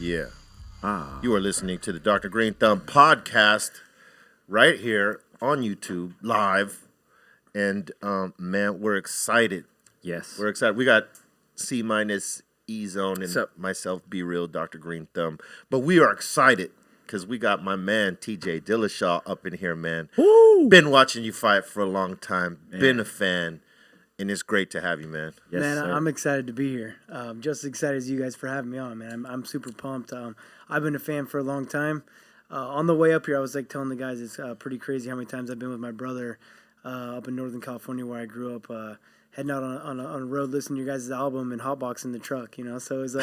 Yeah. You are listening to the Dr. Greenthumb Podcast right here on YouTube, live. And, man, we're excited. Yes. We're excited. We got C- E-Zone and myself, Be Real, Dr. Greenthumb. But we are excited because we got my man, TJ Dillashaw, up in here, man. Woo! Been watching you fight for a long time. Man. Been a fan. And it's great to have you, man. Yes, man, sir. I'm excited to be here. Just as excited as you guys for having me on, man. I'm super pumped. I've been a fan for a long time. On the way up here, I was like telling the guys it's pretty crazy how many times I've been with my brother up in Northern California where I grew up, heading out on a road listening to your guys' album and hotbox in the truck, you know. So it was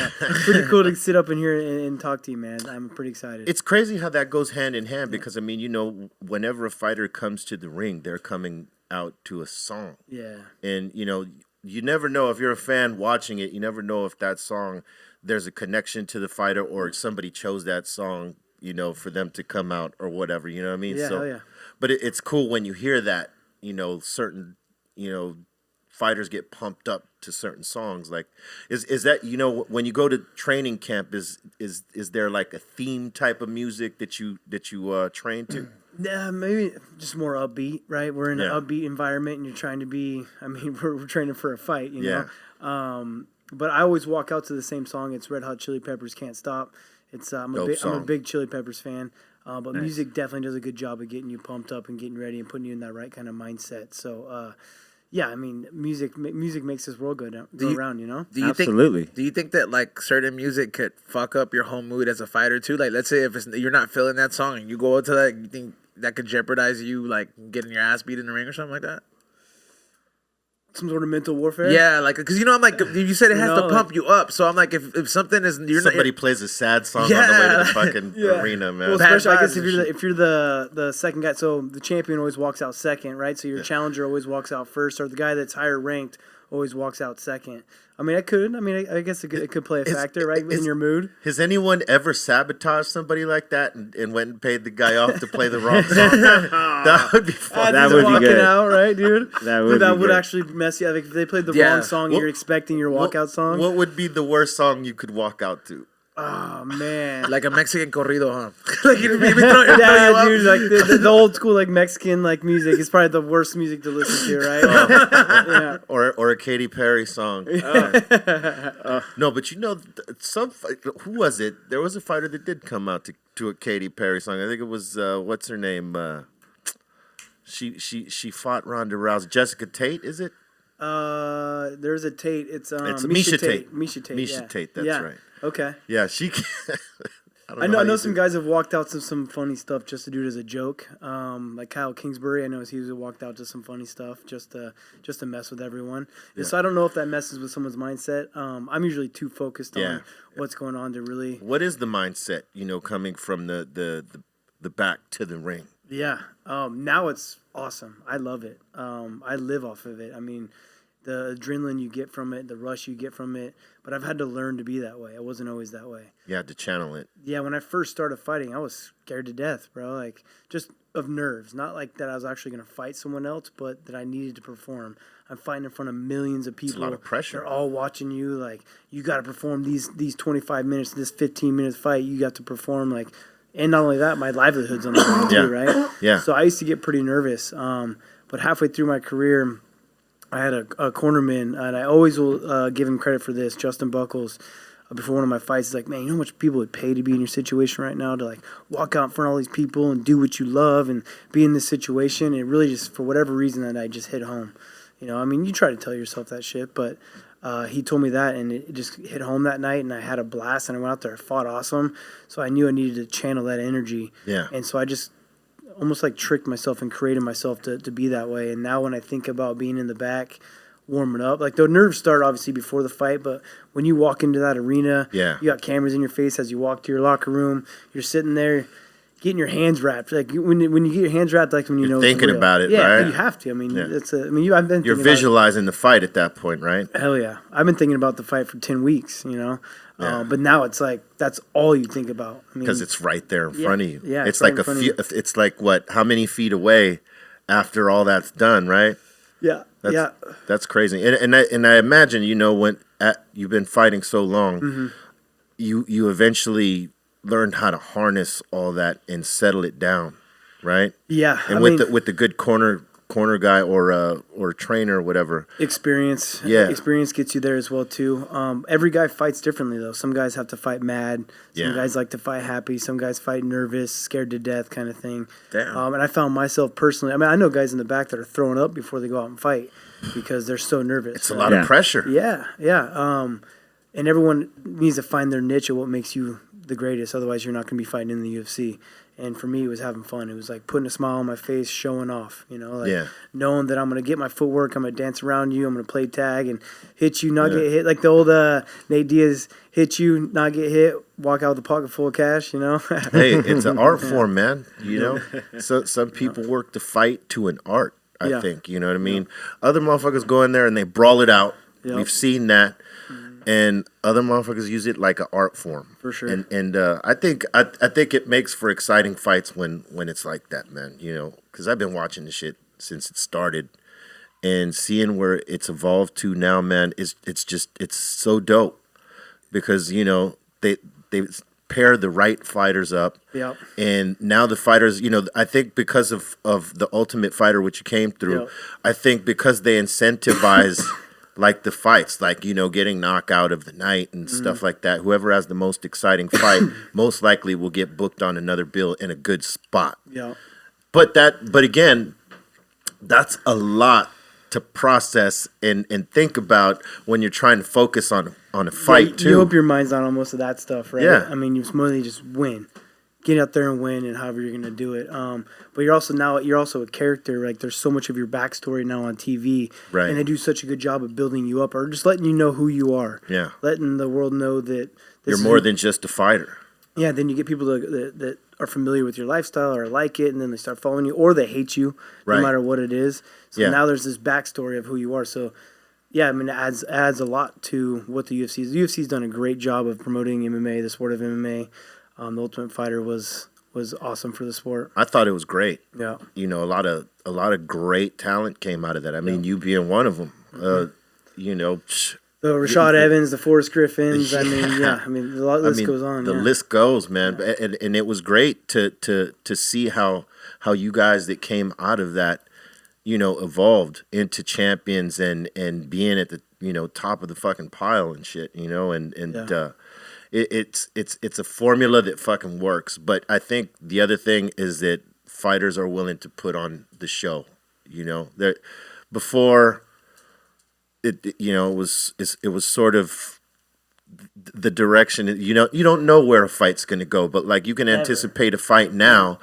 pretty cool to sit up in here and talk to you, man. I'm pretty excited. It's crazy how that goes hand in hand because, I mean, you know, whenever a fighter comes to the ring, they're coming out to a song. Yeah. And, you know, you never know if you're a fan watching it, you never know if that song, there's a connection to the fighter or somebody chose that song, you know, for them to come out or whatever, you know what I mean? Yeah, so, hell yeah. But it's cool when you hear that, you know, certain, you know, fighters get pumped up to certain songs. Like, is that, you know, when you go to training camp, is there like a theme type of music that you train to? Yeah, maybe just more upbeat, right? We're in an upbeat environment, and you're trying to be. I mean, we're training for a fight, you know. But I always walk out to the same song. It's Red Hot Chili Peppers, "Can't Stop." It's I'm a big Chili Peppers fan. But nice. Music definitely does a good job of getting you pumped up and getting ready and putting you in that right kind of mindset. So, yeah, I mean, music makes this world go around, you know? Absolutely. Do you think that, like, certain music could fuck up your whole mood as a fighter, too? Like, let's say if you're not feeling that song and you go into that, you think that could jeopardize you, like, getting your ass beat in the ring or something like that? Some sort of mental warfare? Yeah, like, because, you know, I'm like, you said it has to pump you up. So I'm like, if something is... Somebody plays a sad song on the way to the fucking arena, man. Well, especially, I guess, if you're the second guy. So the champion always walks out second, right? So your challenger always walks out first, or the guy that's higher ranked always walks out second. I mean, I guess it could play a factor, right, in your mood. Has anyone ever sabotaged somebody like that and went and paid the guy off to play the wrong song? That would be fun. That would be good. Out, right, dude? That would actually mess you up. Like, if they played the wrong song, you're expecting your walkout song. What would be the worst song you could walk out to? Oh, man. Like a Mexican corrido, huh? Like, dude, like the old school, like, Mexican, like, music is probably the worst music to listen to, right? Or a Katy Perry song. No, but you know, who was it? There was a fighter that did come out to a Katy Perry song. I think it was, what's her name? She fought Ronda Rousey. Jessica Tate, is it? There's a Tate. It's Misha Tate. Misha Tate, that's right. Okay. Yeah, she. I know some guys have walked out to some funny stuff just to do it as a joke. Like Kyle Kingsbury, I know he walked out to some funny stuff just to mess with everyone. Yeah. So I don't know if that messes with someone's mindset. I'm usually too focused on what's going on to really. What is the mindset? You know, coming from the back to the ring. Yeah. Now it's awesome. I love it. I live off of it. I mean, the adrenaline you get from it, the rush you get from it. But I've had to learn to be that way. I wasn't always that way. You had to channel it. Yeah, when I first started fighting, I was scared to death, bro. Like, just of nerves. Not like that I was actually going to fight someone else, but that I needed to perform. I'm fighting in front of millions of people. It's a lot of pressure. They're all watching you. Like, you got to perform these 25 minutes, this 15-minute fight. You got to perform, like... And not only that, my livelihood's on the line too, right? Yeah. So I used to get pretty nervous. But halfway through my career... I had a cornerman, and I always will give him credit for this. Justin Buckles, before one of my fights, he's like, man, you know how much people would pay to be in your situation right now, to like walk out in front of all these people and do what you love and be in this situation. And it really just, for whatever reason, that I just hit home. You know, I mean, you try to tell yourself that shit, but he told me that, and it just hit home that night, and I had a blast, and I went out there, I fought awesome. So I knew I needed to channel that energy. Yeah. And so I just almost like tricked myself and created myself to be that way. And now when I think about being in the back, warming up, like the nerves start obviously before the fight, but when you walk into that arena, you got cameras in your face as you walk to your locker room, you're sitting there getting your hands wrapped. Like when you get your hands wrapped, like when you know it's thinking real. about it, yeah, right? You have to. I mean, You're visualizing the fight at that point, right? Hell yeah. I've been thinking about the fight for 10 weeks, you know. But now it's like that's all you think about. Because it's right there in front of you. Yeah, it's like it's like what? How many feet away after all that's done, right? Yeah, that's crazy. And I imagine, you know, when you've been fighting so long, you eventually learned how to harness all that and settle it down, right? Yeah, And with the good corner guy or trainer or whatever. Experience. Yeah. Experience gets you there as well too. Every guy fights differently though. Some guys have to fight mad. Some guys like to fight happy. Some guys fight nervous, scared to death kind of thing. Damn. And I found myself personally, I mean, I know guys in the back that are throwing up before they go out and fight because they're so nervous. It's a lot of pressure. Yeah, yeah. And everyone needs to find their niche of what makes you the greatest. Otherwise, you're not going to be fighting in the UFC. And for me, it was having fun. It was like putting a smile on my face, showing off, knowing that I'm going to get my footwork, I'm going to dance around you, I'm going to play tag and hit you, not get hit. Like the old Nate Diaz, hit you, not get hit, walk out with a pocket full of cash, Hey, it's an art form, man, So some people work the fight to an art, I think, you know what I mean? Other motherfuckers go in there and they brawl it out. Yep. We've seen that. And other motherfuckers use it like an art form, for sure. And I think it makes for exciting fights when it's like that, man. Because I've been watching this shit since it started, and seeing where it's evolved to now, man, it's so dope. Because they pair the right fighters up, and now the fighters, I think because of the Ultimate Fighter, which you came through, I think because they incentivize. Like the fights, like, getting knockout of the night and stuff like that. Whoever has the most exciting fight most likely will get booked on another bill in a good spot. Yeah. But again, that's a lot to process and think about when you're trying to focus on a fight too. You hope your mind's not on most of that stuff, right? Yeah. I mean, you mostly just win. Get out there and win, and however you're going to do it. But you're also a character. Like there's so much of your backstory now on TV, right? And they do such a good job of building you up, or just letting you know who you are. Yeah, letting the world know that you're more than just a fighter. Yeah, then you get people that are familiar with your lifestyle or like it, and then they start following you, or they hate you, no matter what it is. So now there's this backstory of who you are. So yeah, I mean, it adds a lot to what the UFC is. The UFC's done a great job of promoting MMA, the sport of MMA. The Ultimate Fighter was awesome for the sport. I thought it was great. Yeah, a lot of great talent came out of that. I mean, you being one of them. The Rashad Evans, the Forrest Griffins. I mean, the list goes on. The list goes, man. And it was great to see how you guys that came out of that, evolved into champions and being at the top of the fucking pile and shit. It's a formula that fucking works. But I think the other thing is that fighters are willing to put on the show. Before it was sort of the direction. You don't know where a fight's going to go, but like you can anticipate a fight now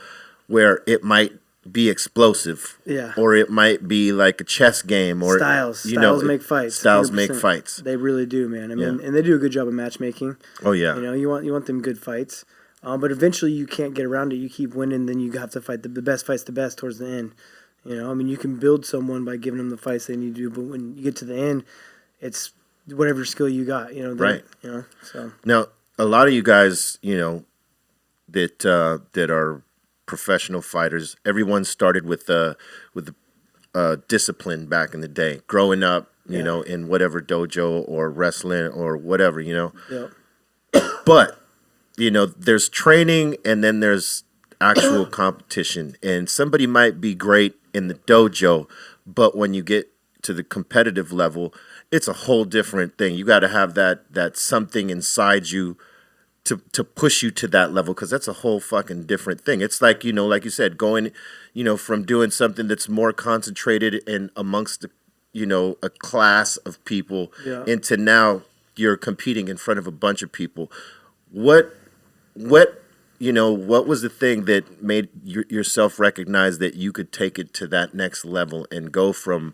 where it might be explosive, or it might be like a chess game, or styles make fights. Styles 100%. Make fights. They really do, man. I mean, and they do a good job of matchmaking. Oh yeah. You want them good fights, but eventually you can't get around it. You keep winning, then you have to fight the best fights the best towards the end. I mean, you can build someone by giving them the fights they need to do, but when you get to the end, it's whatever skill you got. Right. So now a lot of you guys, that are professional fighters. Everyone started with discipline back in the day, growing up, in whatever dojo or wrestling or whatever, Yeah. But there's training and then there's actual competition, and somebody might be great in the dojo, but when you get to the competitive level, it's a whole different thing. You got to have that something inside you to push you to that level, because that's a whole fucking different thing. It's like, like you said, going, from doing something that's more concentrated and amongst, a class of people into now you're competing in front of a bunch of people. What was the thing that made yourself recognize that you could take it to that next level and go from,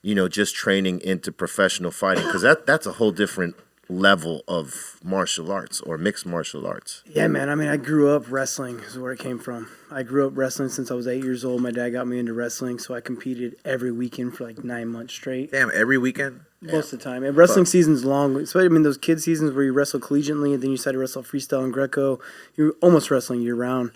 just training into professional fighting? Because that's a whole different level of martial arts or mixed martial arts. Yeah, man. I mean, I grew up wrestling is where it came from. I grew up wrestling since I was 8 years old. My dad got me into wrestling, so I competed every weekend for like 9 months straight. Damn, every weekend? Most of the time. And wrestling season's long. So, I mean, those kid seasons where you wrestle collegiately and then you decide to wrestle freestyle and Greco, you're almost wrestling year-round.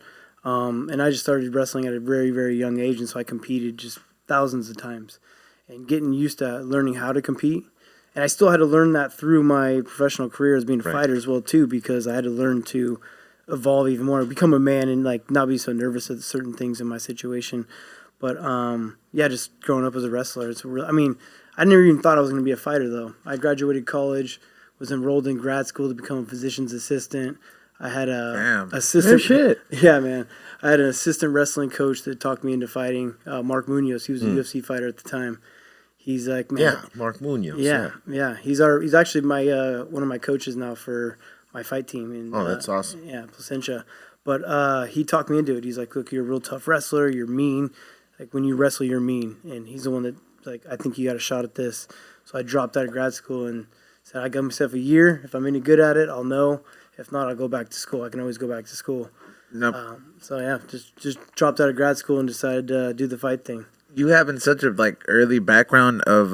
And I just started wrestling at a very, very young age, and so I competed just thousands of times. And getting used to learning how to compete And I still had to learn that through my professional career as being a Right. fighter as well too, because I had to learn to evolve even more, become a man, and like not be so nervous at certain things in my situation. But yeah, just growing up as a wrestler, it's real. I mean, I never even thought I was going to be a fighter though. I graduated college, was enrolled in grad school to become a physician's assistant. I had a assistant. Oh, shit. Yeah, man. I had an assistant wrestling coach that talked me into fighting. Mark Munoz. He was a UFC fighter at the time. He's like, man. Yeah, Mark Munoz. Yeah. He's actually my one of my coaches now for my fight team. In, that's awesome. Yeah, Placentia. But he talked me into it. He's like, look, you're a real tough wrestler. You're mean. Like when you wrestle, you're mean. And he's the one that like, I think you got a shot at this. So I dropped out of grad school and said, I got myself a year. If I'm any good at it, I'll know. If not, I'll go back to school. I can always go back to school. Nope. So yeah, just dropped out of grad school and decided to do the fight thing. You having such a like early background of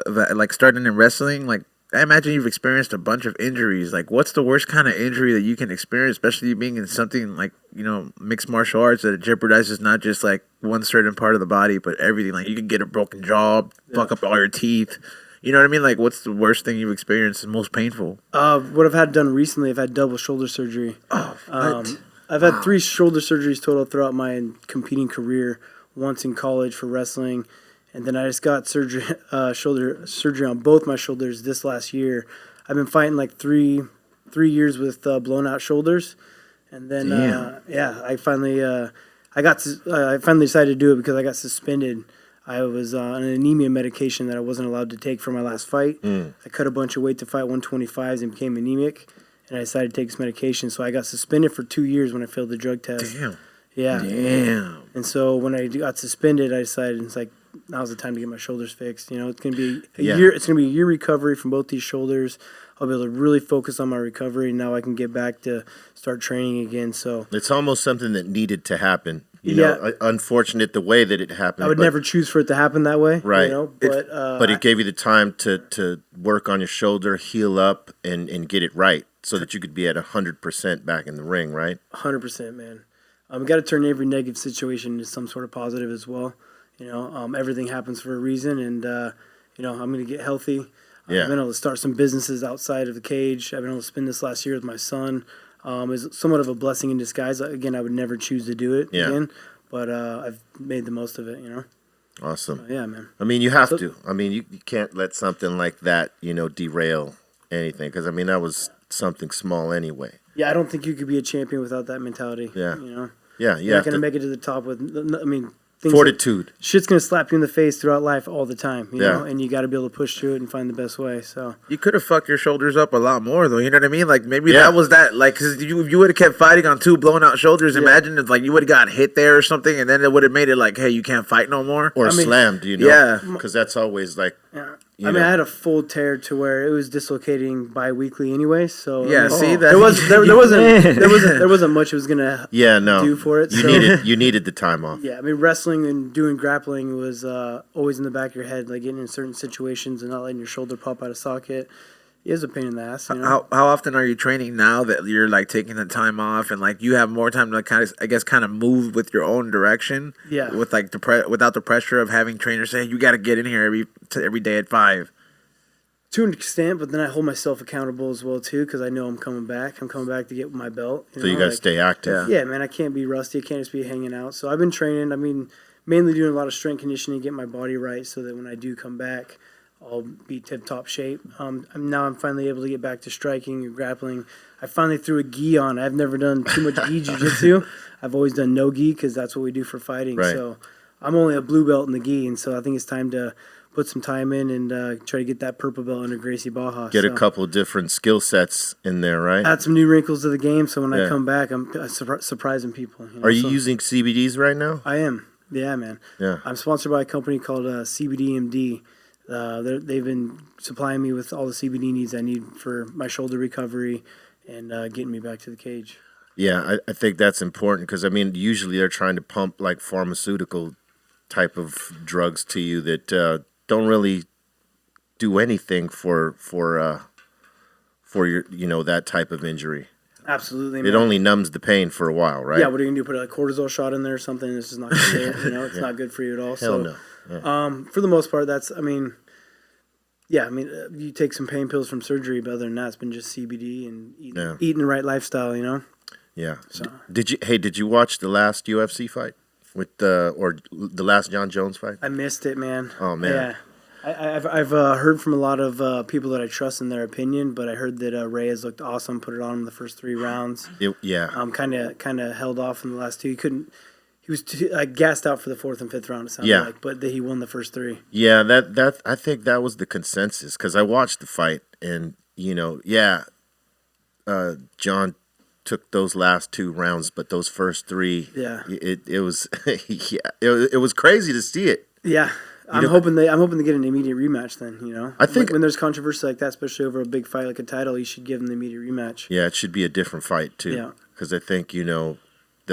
like starting in wrestling, like I imagine you've experienced a bunch of injuries. Like, what's the worst kind of injury that you can experience, especially being in something like, you know, mixed martial arts that jeopardizes not just like one certain part of the body, but everything. Like, you can get a broken jaw, fuck up all your teeth. You know what I mean? Like, what's the worst thing you've experienced and most painful? What I've had done recently, I've had double shoulder surgery. Oh, what? I've had 3 shoulder surgeries total throughout my competing career. Once in college for wrestling, and then I just got shoulder surgery on both my shoulders this last year. I've been fighting like three years with blown out shoulders, and then I finally decided to do it because I got suspended. I was on an anemia medication that I wasn't allowed to take for my last fight. I cut a bunch of weight to fight 125s and became anemic, and I decided to take this medication. So I got suspended for 2 years when I failed the drug test. Damn. Yeah. Damn. And so when I got suspended, I decided it's like now's the time to get my shoulders fixed. You know, it's gonna be a year. It's gonna be a year recovery from both these shoulders. I'll be able to really focus on my recovery. Now I can get back to start training again. So it's almost something that needed to happen. You know, unfortunate the way that it happened. I would never choose for it to happen that way. Right. You know, but it gave you the time to work on your shoulder, heal up, and get it right, so that you could be at 100% back in the ring. Right. 100%, man. We got to turn every negative situation into some sort of positive as well. You know, everything happens for a reason, and you know, I'm going to get healthy. I've been able to start some businesses outside of the cage. I've been able to spend this last year with my son. It's somewhat of a blessing in disguise. Again, I would never choose to do it again, but I've made the most of it. You know. Awesome. Yeah, man. I mean, you have to. I mean, you can't let something like that, you know, derail anything, because I mean that was something small anyway. Yeah, I don't think you could be a champion without that mentality. Yeah. You know. Yeah, you're not gonna make it to the top with. I mean, fortitude. Shit's gonna slap you in the face throughout life all the time. You know, and you got to be able to push through it and find the best way. So you could have fucked your shoulders up a lot more, though. You know what I mean? Like maybe that was that. Like, cause you would have kept fighting on 2 blown out shoulders. Imagine if like you would have got hit there or something, and then it would have made it like, hey, you can't fight no more, or slammed. You know? Yeah, because that's always like. Yeah. I mean, I had a full tear to where it was dislocating bi-weekly anyway. So see that there wasn't much it was gonna do for it. You needed the time off. Yeah, I mean, wrestling and doing grappling was always in the back of your head, like getting in certain situations and not letting your shoulder pop out of socket. It is a pain in the ass. You know? How often are you training now that you're like taking the time off and like you have more time to kind of move with your own direction? Yeah. With like without the pressure of having trainers say you got to get in here every day at 5. To an extent, but then I hold myself accountable as well too, because I know I'm coming back. I'm coming back to get my belt. So you got to stay active. Yeah, man, I can't be rusty. I can't just be hanging out. So I've been training. I mean, mainly doing a lot of strength conditioning, get my body right, so that when I do come back, I'll be tip-top shape. Now I'm finally able to get back to striking and grappling. I finally threw a gi on. I've never done too much gi jiu-jitsu. I've always done no gi because that's what we do for fighting. Right. So I'm only a blue belt in the gi, and so I think it's time to put some time in and try to get that purple belt under Gracie Baja. Get a couple different skill sets in there, right? Add some new wrinkles to the game, so when I come back, I'm surprising people. You know? Are you using CBDs right now? I am. Yeah, man. Yeah. I'm sponsored by a company called CBD and they've been supplying me with all the CBD needs I need for my shoulder recovery and getting me back to the cage. Yeah, I think that's important because, I mean, usually they're trying to pump like pharmaceutical type of drugs to you that don't really do anything for your, you know, that type of injury. Absolutely, man. It only numbs the pain for a while, right? Yeah, what are you going to do, put a cortisol shot in there or something? This is not good, you know, it's not good for you at all. Hell no. Yeah. For the most part, that's, I mean, Yeah, I mean, you take some pain pills from surgery, but other than that, it's been just CBD and eating the right lifestyle, you know? Yeah. So. Did you watch the last UFC fight with or the last John Jones fight? I missed it, man. Oh man. Yeah. I've heard from a lot of people that I trust in their opinion, but I heard that Reyes looked awesome, put it on him the first 3 rounds. Kind of held off in the last 2. He was gassed out for the 4th and 5th round. It sounded like, but he won the first 3. Yeah, that I think that was the consensus because I watched the fight and John took those last 2 rounds, but those first 3, it was it was crazy to see it. Yeah. I'm hoping to get an immediate rematch then, you know. I think when there's controversy like that, especially over a big fight like a title, you should give them the immediate rematch. Yeah, it should be a different fight too. Yeah. Because I think, they'll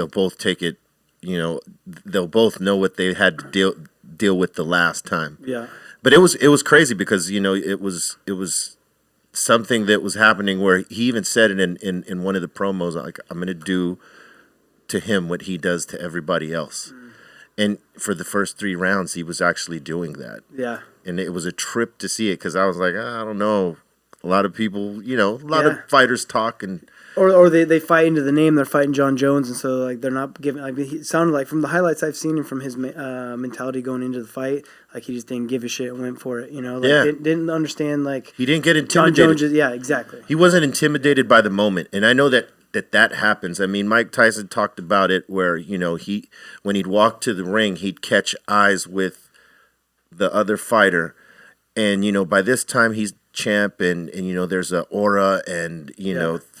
both take it, they'll both know what they had to deal with the last time. Yeah. But it was crazy because, it was something that was happening where he even said it in one of the promos, like, I'm going to do to him what he does to everybody else. And for the first 3 rounds, he was actually doing that. Yeah. And it was a trip to see it because I was like, I don't know. A lot of people, a lot of fighters talk and... Or they fight into the name. They're fighting John Jones, and so like they're not giving. Like it sounded like from the highlights I've seen and from his mentality going into the fight, like he just didn't give a shit and went for it. Didn't understand like he didn't get intimidated. John Jones, exactly. He wasn't intimidated by the moment, and I know that happens. I mean, Mike Tyson talked about it where he when he'd walk to the ring, he'd catch eyes with the other fighter, and by this time he's champ, and there's a aura and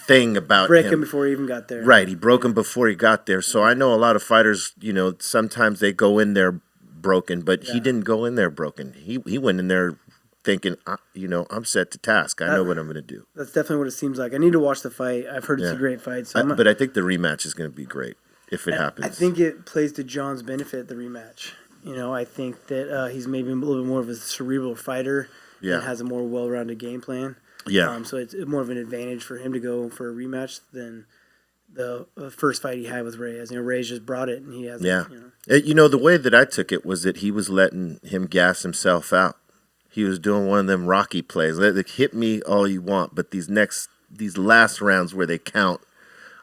thing about break him before he even got there. Right, he broke him before he got there. So I know a lot of fighters, sometimes they go in there broken, but he didn't go in there broken. He went in there thinking, I'm set to task. I know what I'm going to do. That's definitely what it seems like. I need to watch the fight. I've heard it's a great fight. So but I think the rematch is going to be great if it happens. I think it plays to John's benefit, the rematch. I think that he's maybe a little bit more of a cerebral fighter and has a more well-rounded game plan. Yeah. So it's more of an advantage for him to go for a rematch than the first fight he had with Reyes. Reyes just brought it, and he has. Yeah. The way that I took it was that he was letting him gas himself out. He was doing one of them Rocky plays. Like, hit me all you want, but these last rounds where they count,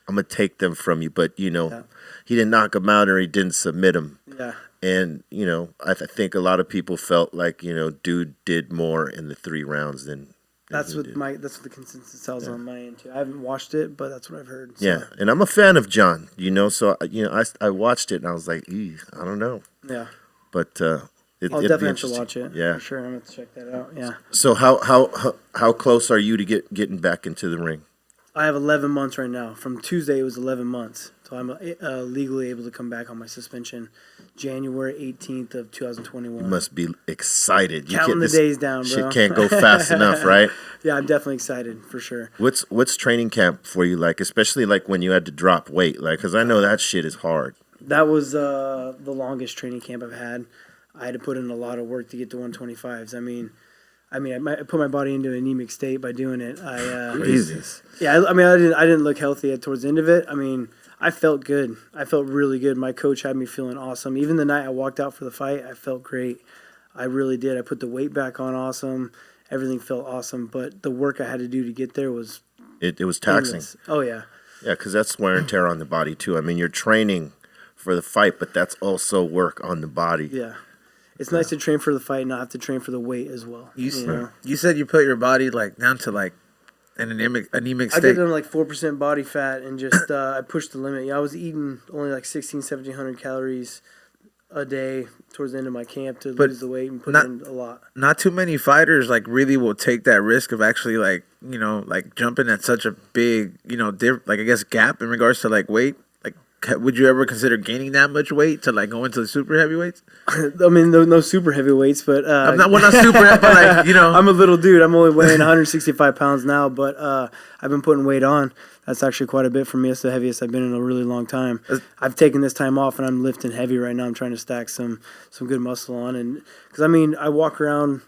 I'm gonna take them from you. But he didn't knock him out or he didn't submit him. Yeah. And I think a lot of people felt like dude did more in the 3 rounds than. That's what the consensus tells on my end too. I haven't watched it, but that's what I've heard. So. Yeah, and I'm a fan of John. So I watched it and I was like, I don't know. Yeah. But I'll definitely have to watch it. Yeah, for sure. I'm gonna have to check that out. Yeah. So how close are you to getting back into the ring? I have 11 months right now. From Tuesday, it was 11 months. So I'm legally able to come back on my suspension January 18th of 2021. You must be excited. Counting the days down, bro. Shit can't go fast enough, right? Yeah, I'm definitely excited for sure. What's training camp for you like, especially like when you had to drop weight? Like, because I know that shit is hard. That was the longest training camp I've had. I had to put in a lot of work to get to 125s. I put my body into an anemic state by doing it. Jesus. Yeah, I didn't look healthy towards the end of it. I felt good. I felt really good. My coach had me feeling awesome. Even the night I walked out for the fight, I felt great. I really did. I put the weight back on awesome. Everything felt awesome. But the work I had to do to get there was... It was taxing. endless. Oh, yeah. Yeah, because that's wear and tear on the body, too. You're training for the fight, but that's also work on the body. Yeah. It's nice to train for the fight and not have to train for the weight as well. You said you put your body down to an anemic state. I get down to 4% body fat and just I pushed the limit. I was eating only 1,700 calories a day towards the end of my camp to lose the weight and put in a lot. Not too many fighters really will take that risk of actually jumping at such a big I guess gap in regards to weight. Would you ever consider gaining that much weight to go into the super heavyweights? No super heavyweights, but I'm not super heavy, but I'm a little dude. I'm only weighing 165 pounds now, but I've been putting weight on. That's actually quite a bit for me. It's the heaviest I've been in a really long time. I've taken this time off, and I'm lifting heavy right now. I'm trying to stack some good muscle on, and because I walk around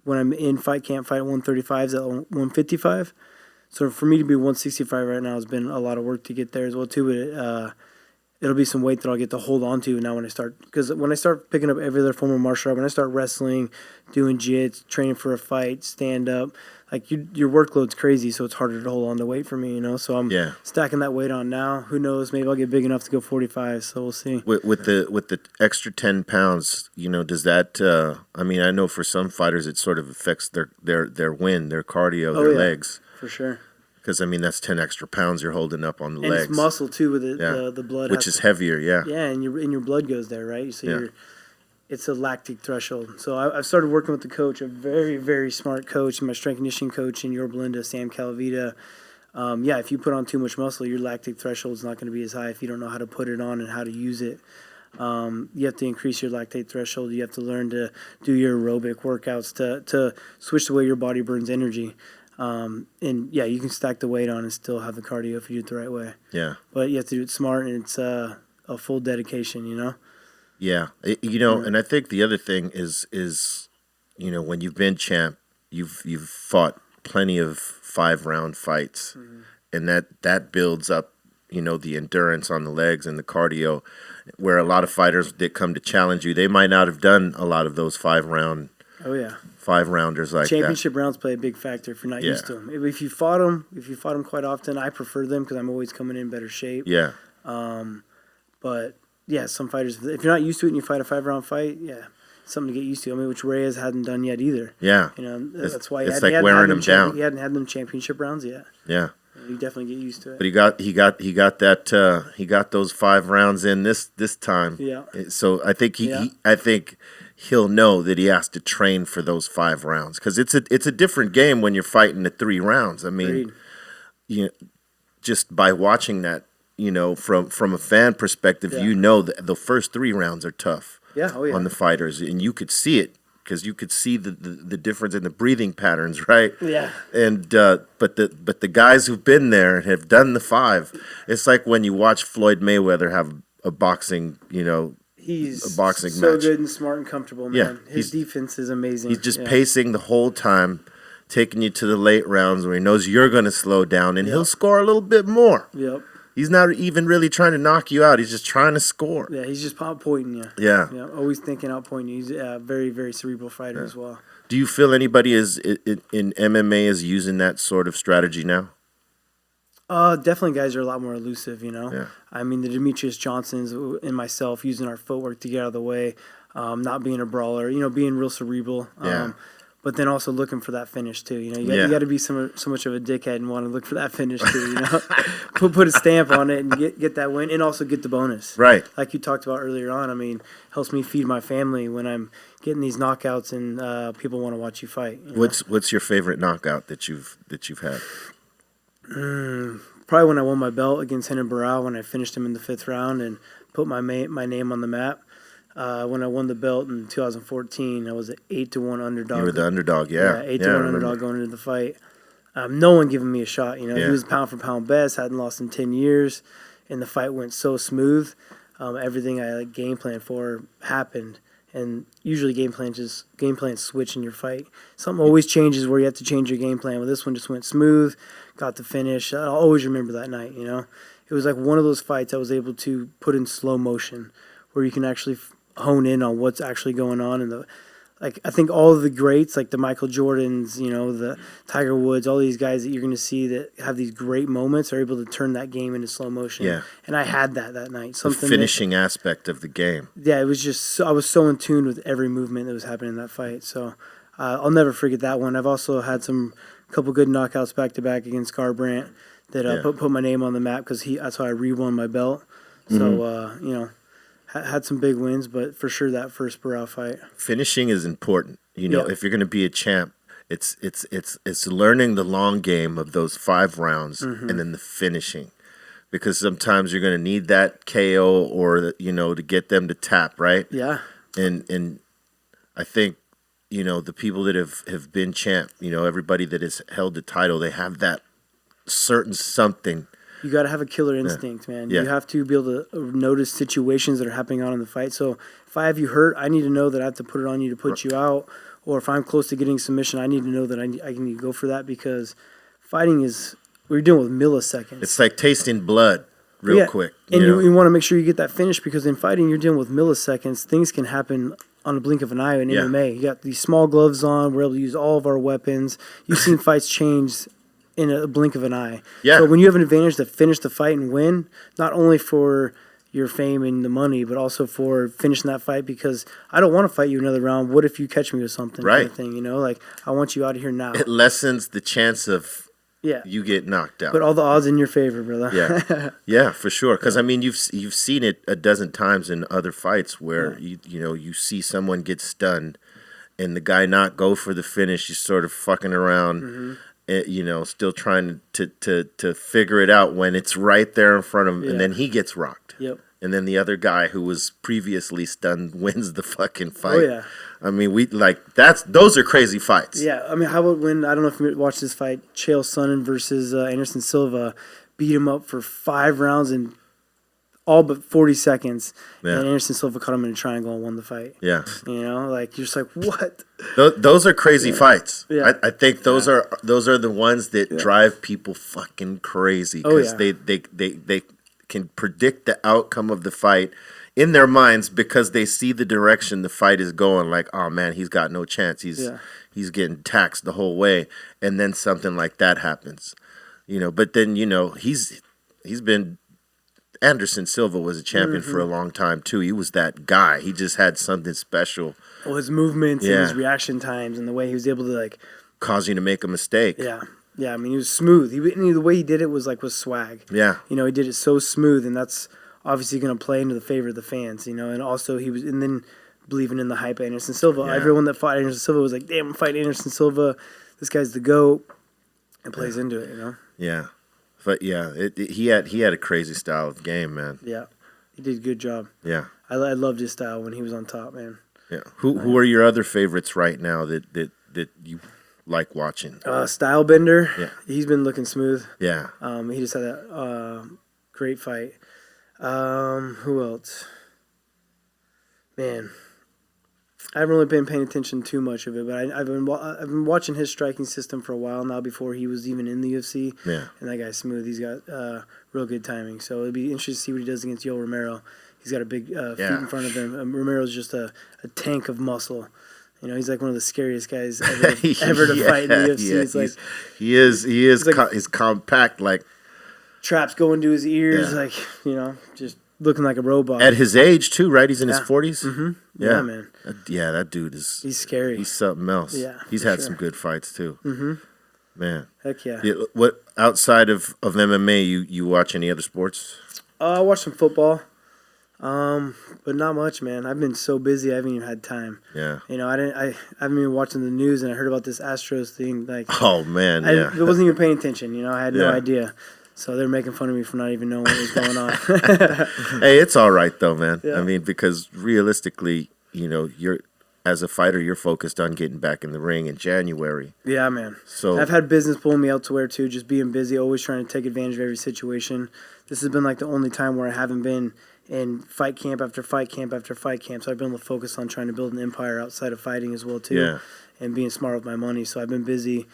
when I'm in fight camp, fight 135s at 155. So for me to be 165 right now has been a lot of work to get there as well too. But it'll be some weight that I'll get to hold on to now when I start. Because when I start picking up every other form of martial art, when I start wrestling, doing jits, training for a fight, stand up, like your workload's crazy, so it's harder to hold on to weight for me, you know. So I'm stacking that weight on now. Who knows? Maybe I'll get big enough to go 45. So we'll see. With the extra 10 pounds, you know, does that? I mean, I know for some fighters it sort of affects their win, their cardio, their legs. For sure. Because I mean, that's 10 extra pounds you're holding up on the and legs. It's muscle too, with the blood, which is heavier. Yeah. Yeah, and your blood goes there, right? So it's a lactic threshold. So I've started working with the coach, a very, very smart coach, my strength conditioning coach in Yorba Linda, Sam Calavita. If you put on too much muscle, your lactic threshold is not going to be as high if you don't know how to put it on and how to use it. You have to increase your lactate threshold. You have to learn to do your aerobic workouts to switch the way your body burns energy. You can stack the weight on and still have the cardio if you do it the right way. Yeah. But you have to do it smart, and it's a full dedication, you know? Yeah. And I think the other thing is when you've been champ, you've fought plenty of 5-round fights, and that builds up, the endurance on the legs and the cardio, where a lot of fighters that come to challenge you, they might not have done a lot of those 5-rounders like Championship rounds play a big factor if you're not used to them. If you fought them quite often, I prefer them because I'm always coming in better shape. Yeah. But yeah, some fighters, if you're not used to it and you fight a 5-round fight, it's something to get used to. I mean, which Reyes hadn't done yet either. Yeah. That's why it's like wearing him down. He hadn't had them championship rounds yet. Yeah. You definitely get used to it. But he got those 5 rounds in this time. Yeah. So I think I think he'll know that he has to train for those 5 rounds, because it's a different game when you're fighting at 3 rounds. I mean, just by watching that, from a fan perspective, that the first 3 rounds are tough. Yeah. Oh yeah. On the fighters, and you could see it, because you could see the difference in the breathing patterns, right? Yeah. And but the guys who've been there and have done the 5, it's like when you watch Floyd Mayweather have a boxing, he's a boxing so match. Good and smart and comfortable, man. Yeah, his defense is amazing. He's just pacing the whole time, taking you to the late rounds where he knows you're going to slow down, and he'll score a little bit more. Yep. He's not even really trying to knock you out. He's just trying to score. Yeah, he's just out-pointing you. Yeah. Always thinking out-pointing you. He's a very, very cerebral fighter as well. Do you feel anybody in MMA is using that sort of strategy now? Definitely guys are a lot more elusive, Yeah. I mean, the Demetrius Johnsons and myself using our footwork to get out of the way, not being a brawler, being real cerebral. But then also looking for that finish too. You got to be so much of a dickhead and want to look for that finish too. Put a stamp on it and get that win, and also get the bonus. Right. Like you talked about earlier on. I mean, helps me feed my family when I'm getting these knockouts and people want to watch you fight. What's your favorite knockout that you've had? Probably when I won my belt against Renan Barao, when I finished him in the 5th round and put my name on the map. When I won the belt in 2014, I was an 8-1 underdog. You were the underdog, yeah. 8-1 underdog going into the fight. No one giving me a shot. He was pound for pound best, hadn't lost in 10 years, and the fight went so smooth. Everything I game planned for happened, and usually game plans switch in your fight. Something always changes where you have to change your game plan. Well, this one just went smooth, got the finish. I'll always remember that night. It was like one of those fights I was able to put in slow motion, where you can actually hone in on what's actually going on. And I think all of the greats, like the Michael Jordans, the Tiger Woods, all these guys that you're going to see that have these great moments are able to turn that game into slow motion. Yeah. And I had that night. The finishing aspect of the game. Yeah, it was just I was so in tune with every movement that was happening in that fight. So I'll never forget that one. I've also had a couple good knockouts back-to-back against Garbrandt that put my name on the map, because that's how I re-won my belt. So, had some big wins, but for sure that first Barao fight. Finishing is important. If you're going to be a champ, it's learning the long game of those 5 rounds and then the finishing, because sometimes you're going to need that KO or to get them to tap, right? Yeah. And I think the people that have been champ, everybody that has held the title, they have that certain something. You got to have a killer instinct, man. Yeah. You have to be able to notice situations that are happening on in the fight. So if I have you hurt, I need to know that I have to put it on you to put you out. Or if I'm close to getting submission, I need to know that I need to go for that, because fighting we're dealing with milliseconds. It's like tasting blood. real quick. And know? you want to make sure you get that finish, because in fighting, you're dealing with milliseconds. Things can happen on a blink of an eye in MMA. You got these small gloves on. We're able to use all of our weapons. You've seen fights change in a blink of an eye. Yeah. So when you have an advantage to finish the fight and win, not only for your fame and the money, but also for finishing that fight, because I don't want to fight you another round. What if you catch me with something? Right. Kind of thing, you know, like I want you out of here now. It lessens the chance of Yeah. you get knocked out. But all the odds in your favor, brother. Yeah, yeah, for sure. Because I mean, you've seen it a dozen times in other fights where you see someone get stunned, and the guy not go for the finish. He's sort of fucking around, still trying to figure it out when it's right there in front of him, and then he gets rocked. Yep. And then the other guy who was previously stunned wins the fucking fight. Oh yeah. I mean, those are crazy fights. Yeah, I mean, how about when, I don't know if you watched this fight, Chael Sonnen versus Anderson Silva, beat him up for 5 rounds in all but 40 seconds, and Anderson Silva caught him in a triangle and won the fight. Yeah. You know, like, you're just like, what? Those are crazy fights. Yeah. I think those are the ones that drive people fucking crazy, because they can predict the outcome of the fight in their minds, because they see the direction the fight is going. Like, oh man, he's got no chance. He's getting taxed the whole way, and then something like that happens, But then he's been. Anderson Silva was a champion for a long time too. He was that guy. He just had something special. Well, his movements and his reaction times and the way he was able to like cause you to make a mistake. Yeah. Yeah, I mean, he was smooth. The way he did it was swag. Yeah. He did it so smooth, and that's obviously going to play into the favor of the fans, and also and then believing in the hype of Anderson Silva. Yeah. Everyone that fought Anderson Silva was like, damn, I'm fighting Anderson Silva. This guy's the GOAT. It plays into it, Yeah. But yeah, he had a crazy style of game, man. Yeah. He did a good job. Yeah. I loved his style when he was on top, man. Yeah. Who are your other favorites right now that you like watching? Stylebender. Yeah. He's been looking smooth. Yeah. He just had a great fight. Who else? Man, I haven't really been paying attention too much of it, but I've been watching his striking system for a while now, before he was even in the UFC. Yeah. And that guy's smooth. He's got real good timing. So it'll be interesting to see what he does against Yoel Romero. He's got a big feet in front of him. Romero's just a tank of muscle. He's like one of the scariest guys ever to fight in the UFC. Yeah, he's compact, like traps going to his ears, just looking like a robot. At his age too, right? He's in his 40s. Mm-hmm. Yeah, man. That dude he's scary. He's something else. Yeah, he's had some good fights too. Mm-hmm. Man, heck yeah. What outside of MMA, you watch any other sports? I watch some football. But not much, man. I've been so busy, I haven't even had time. Yeah. I haven't been watching the news, and I heard about this Astros thing. Oh man, I wasn't even paying attention. I had no idea. So they're making fun of me for not even knowing what was going on. Hey, it's all right though, man. Yeah. I mean, because realistically, you're as a fighter, you're focused on getting back in the ring in January. Yeah, man. So I've had business pulling me elsewhere too, just being busy, always trying to take advantage of every situation. This has been the only time where I haven't been in fight camp after fight camp after fight camp. So I've been able to focus on trying to build an empire outside of fighting as well too, and being smart with my money. So I've been busy.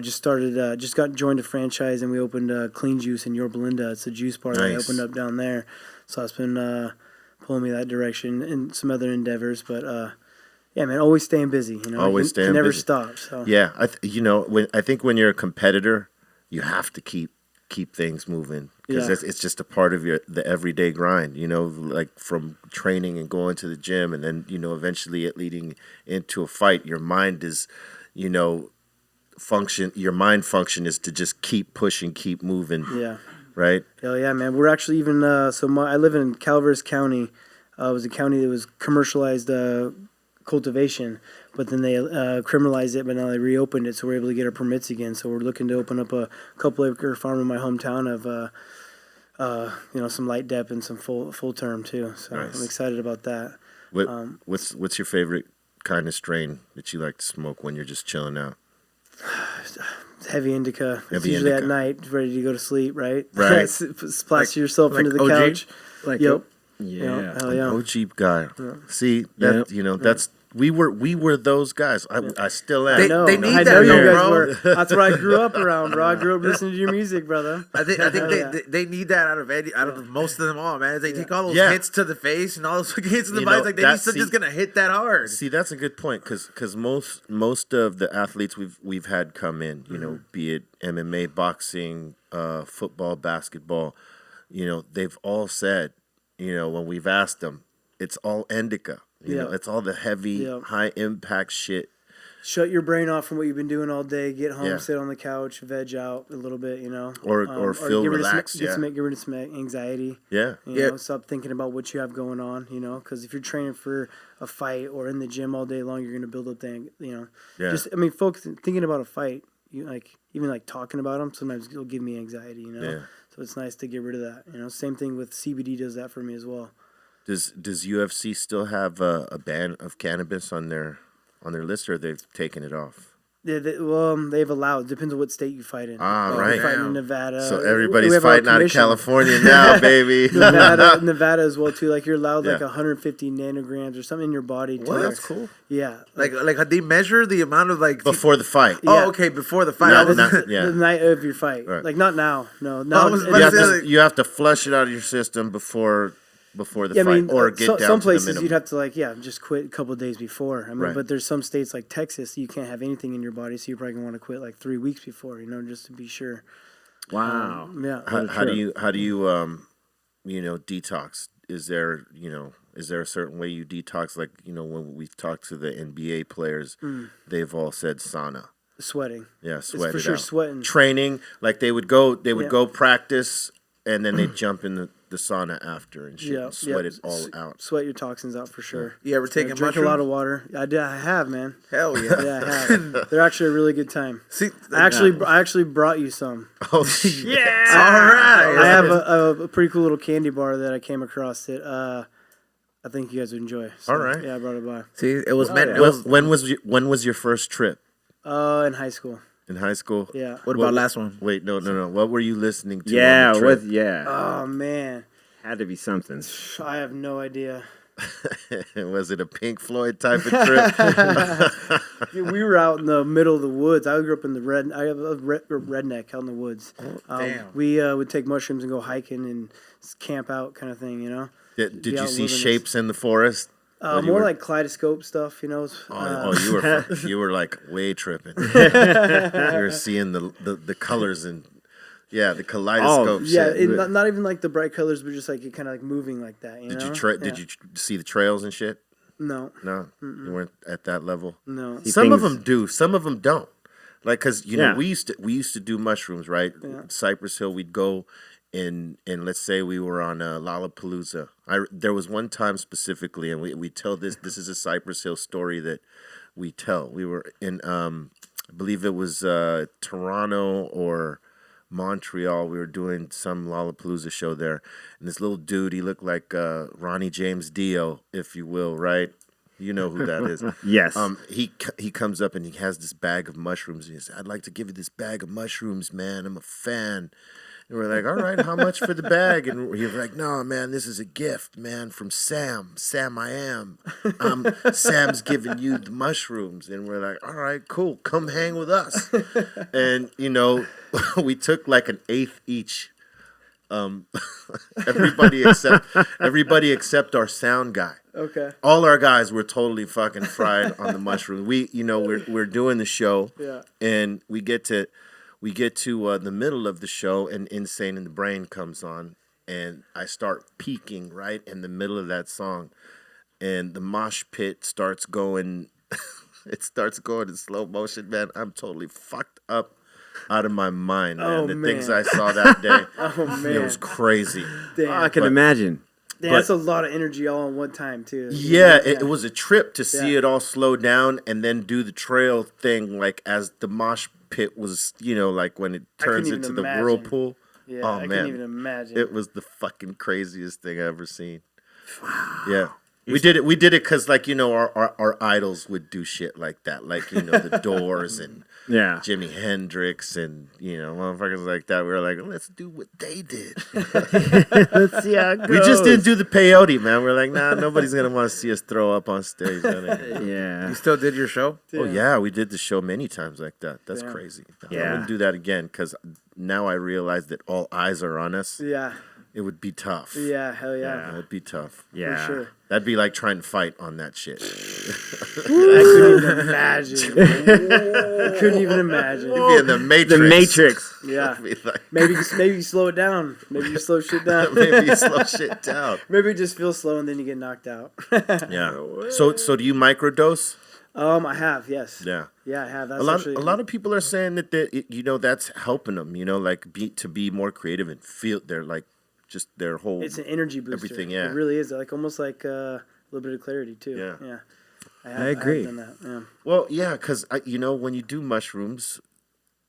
Just got joined a franchise, and we opened Clean Juice in Yorba Linda. It's a juice bar that I opened up down there. So it's been pulling me that direction and some other endeavors. But yeah, man, always staying busy. Always staying busy. Never stop. So yeah, I think when you're a competitor, you have to keep things moving, because it's just a part of the everyday grind. Like from training and going to the gym, and then eventually it leading into a fight. Your mind is, your mind function is to just keep pushing, keep moving. Yeah. Right? Hell yeah, man. We're actually even, I live in Calaveras County. It was a county that was commercialized cultivation, but then they criminalized it, but now they reopened it, so we're able to get our permits again. So we're looking to open up a couple acre farm in my hometown of, some light dep and some full term too. So nice. I'm excited about that. What's your favorite kind of strain that you like to smoke when you're just chilling out? Heavy indica. It's Heavy usually indica. At night, ready to go to sleep, right? Right. Splash yourself into the couch. Like yep. Yeah. Hell yeah. OG guy. Yeah. See, that that's we were those guys. I still am. They No, need I that, know you though, guys bro. were. That's what I grew up around, bro. I grew up listening to your music, brother. I think Yeah. they need that out of most of them all, man. They take all those Yeah. hits to the face and all those hits in the You body. know, Like they need that- something see- that's gonna hit that hard. See, that's a good point because most of the athletes we've had come in, be it MMA, boxing, football, basketball, they've all said, when we've asked them, it's all indica. It's all the heavy, high impact shit. Shut your brain off from what you've been doing all day. Get home, Yeah. sit on the couch, veg out a little bit, Or feel get rid relaxed, Get rid of some anxiety. Yeah. Stop thinking about what you have going on, because if you're training for a fight or in the gym all day long, you're going to build up Yeah. Just, folks, thinking about a fight, even talking about them, sometimes it'll give me anxiety, Yeah. So it's nice to get rid of that, Same thing with CBD does that for me as well. Does UFC still have a ban of cannabis on their list, or they've taken it off? Yeah, they've allowed. Depends on what state you fight in. Right. You're fighting in Nevada. So We everybody's have our fighting out of commission. California now, baby. Nevada as well too. Like you're allowed like Yeah. 150 nanograms or something in your body. What? That's cool. Yeah. Like they measure the amount of Before the fight. Yeah. Oh, okay, before the fight. Yeah, I was- yeah. The night of your fight. Right. Like not now. No. Now. I was it- about You to have say, to, you have to flush it out of your system before the fight, or get down some to places the minimum. you'd have to just quit a couple of days before. Right. But there's some states like Texas you can't have anything in your body, so you're probably gonna want to quit like 3 weeks before, just to be sure. Wow. Yeah. How do you detox? Is there a certain way you detox? Like when we've talked to the NBA players, they've all said sauna. Sweating. Yeah, It's sweat for it sure out. sweating. Training, like they would go Yeah. go practice, and then they'd jump in the sauna after and shit, Yeah. and sweat yeah. it all out. Sweat your toxins out for sure. You ever taken Drink mushrooms? a lot of water. I have, man. Hell yeah. Yeah, I have. They're actually a really good time. See, I actually brought you some. Oh shit! Yeah. all right. I have a pretty cool little candy bar that I came across that I think you guys would enjoy. So, All right. Yeah, I brought it by. See, it was meant. yeah. It was, When was your first trip In high school. in high school? Yeah. what about last one? Wait, no. What were you listening to? Yeah. on the trip? Oh man, Had to be something. I have no idea. Was it a Pink Floyd type of trip? Yeah, we were out in the middle of the woods. I grew up in the redneck out in the woods. Damn. We would take mushrooms and go hiking and camp out, kind of thing. Did Yeah, you see wilderness. shapes in the forest? Or you More were- like kaleidoscope stuff. you were like way tripping. You were seeing the colors and the kaleidoscope. Yeah, shit. not even like the bright colors, but just like it kind of like moving like that. Did you see the trails and shit? No, No, you weren't at that level. no. Some of things- them do, some of them don't. Like, cause Yeah. we used to do mushrooms, right? Yeah. Cypress Hill, we'd go and let's say we were on Lollapalooza. There was one time specifically, and we tell this. This is a Cypress Hill story that we tell. We were in, I believe it was Toronto or Montreal. We were doing some Lollapalooza show there, and this little dude, he looked like Ronnie James Dio, if you will, right? You know who that is. Yes. He comes up and he has this bag of mushrooms. And he says, "I'd like to give you this bag of mushrooms, man. I'm a fan." And we're like, "All right, how much for the bag?" And he was like, "No, man, this is a gift, man, from Sam. Sam, I am. Sam's giving you the mushrooms." And we're like, "All right, cool. Come hang with us." And we took like an eighth each. Everybody except our sound guy. Okay. All our guys were totally fucking fried on the mushroom. We're doing the show, Yeah. and we get to the middle of the show, and Insane in the Brain comes on, and I start peaking right in the middle of that song, and the mosh pit starts going. It starts going in slow motion, man. I'm totally fucked up out of my mind, man. Oh, The man. things I saw that day, Oh man. it was crazy. Damn. I can imagine. Damn, that's a lot of energy all in one time too. Yeah, it was a trip to see Yeah. it all slow down and then do the trail thing, like as the mosh pit was, like when it couldn't turns even into the imagine. whirlpool. Yeah, Oh, I man. couldn't even imagine. It was the fucking craziest thing I ever seen. Yeah. We did it because, like, you know, our idols would do shit like that. Like, you know, the Doors and Yeah. Jimi Hendrix and, you know, motherfuckers like that. We were like, let's do what they did. Let's see how it goes. We just didn't do the peyote, man. We're like, nah, nobody's going to want to see us throw up on stage. Yeah. You still did your show? Oh, yeah, we did the show many times like that. That's crazy. I Yeah. wouldn't do that again because now I realize that all eyes are on us. Yeah. It would be tough. Yeah. Hell yeah. It would be tough. Yeah. For sure. That'd be like trying to fight on that shit. I couldn't even imagine. I couldn't even imagine. You'd be in the Matrix. The Matrix. Yeah. Be like, Maybe you slow it down. Maybe you slow shit down. maybe you slow shit down. Maybe it just feels slow and then you get knocked out. Yeah. So do you microdose? I have, yes. Yeah. Yeah, I have. That's A lot of people are saying that you know, that's helping them. You know, like to be more creative and feel their like just their whole. It's an energy booster. Everything, yeah. It really is. Like almost like a little bit of clarity too. Yeah. Yeah. I agree. I have done that. Yeah. Well, yeah, because you know, when you do mushrooms,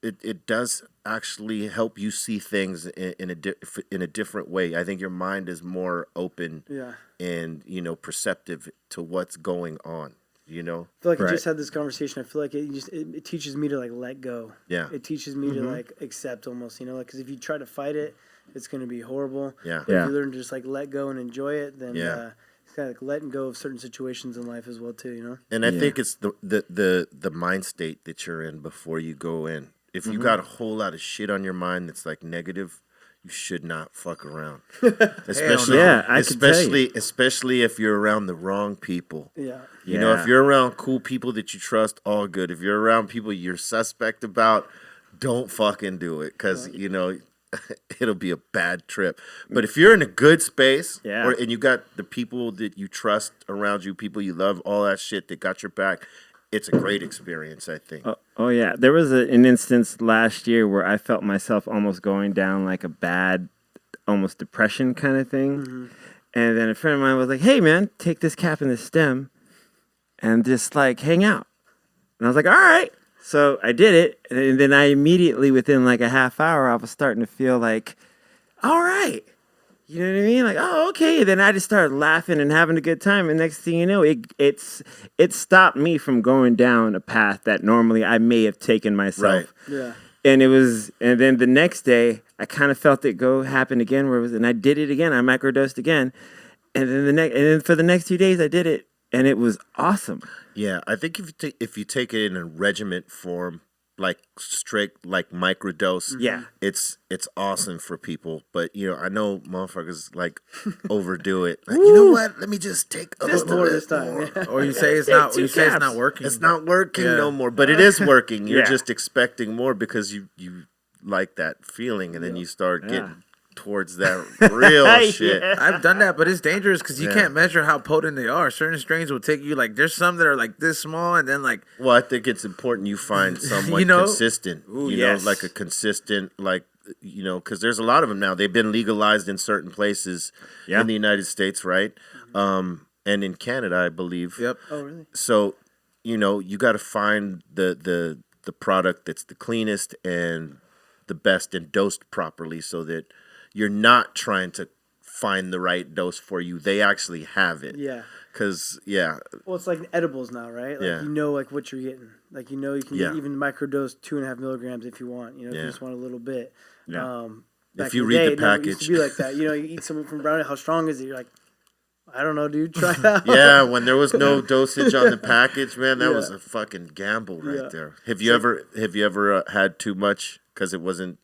it does actually help you see things in a different way. I think your mind is more open. Yeah. And, you know, perceptive to what's going on. You know, I feel like I Right. just had this conversation. I feel like it teaches me to like let go. Yeah. It teaches me to like accept almost, you know, like because if you try to fight it, it's going to be horrible. Yeah. But Yeah. if you learn to just like let go and enjoy it, then Yeah. it's kind of like letting go of certain situations in life as well too, you know. And I Yeah. think it's the mind state that you're in before you go in. If you got a whole lot of shit on your mind that's like negative, you should not fuck around. Especially, Yeah, I could tell you. especially if you're around the wrong people. Yeah. You know, Yeah. if you're around cool people that you trust, all good. If you're around people you're suspect about, don't fucking do it because, you know, it'll be a bad trip. But if you're in a good space Yeah. and you got the people that you trust around you, people you love, all that shit that got your back, it's a great experience, I think. Oh yeah. There was an instance last year where I felt myself almost going down like a bad, almost depression kind of thing. And then a friend of mine was like, "Hey man, take this cap and this stem and just like hang out." And I was like, "All right." So I did it. And then I immediately, within like a half hour, I was starting to feel like, all right. You know what I mean? Like, oh, okay. Then I just started laughing and having a good time. And next thing you know, it stopped me from going down a path that normally I may have taken myself. Right. Yeah. And then the next day, I kind of felt it happen again. And I did it again. I microdosed again. And then for the next 2 days, I did it, and it was awesome. Yeah, I think if you take it in a regiment form, like strict, like microdose, Yeah. it's awesome for people. But you know, I know motherfuckers like overdo it. Like, you know what? Let me just take a Just little more bit this time. more. Yeah. Or you say it's not. two You say it's caps. not working. It's not working Yeah. no more, but it is working. You're Yeah. just expecting more because you like that feeling, and then you start Yeah. getting towards that real shit. Yeah. I've done that, but it's dangerous because you Yeah. can't measure how potent they are. Certain strains will take you like there's some that are like this small, and then like Well, I think it's important you find someone You know? consistent. Ooh, you yes. know, like a consistent, like, you know, because there's a lot of them now. They've been legalized in certain places Yeah. in the United States, right? And in Canada, I believe. yep. Oh, really? So, you know, you got to find the product that's the cleanest and the best and dosed properly, so that you're not trying to find the right dose for you. They actually have it. Yeah. Because, yeah, Well, it's like edibles now, right? Like Yeah. you know, like what you're getting. Like you know, you can Yeah. even microdose 2.5 milligrams if you want. You know, if Yeah. you just want a little bit. Yeah. Back you in read day, the it never used package. to be like that. You know, you eat something from Brownie. How strong is it? You're like, I don't know, dude. Try it out. yeah, when there was no dosage on the package, man, that Yeah. was a fucking gamble right Yeah. there. Have you ever had too much because it wasn't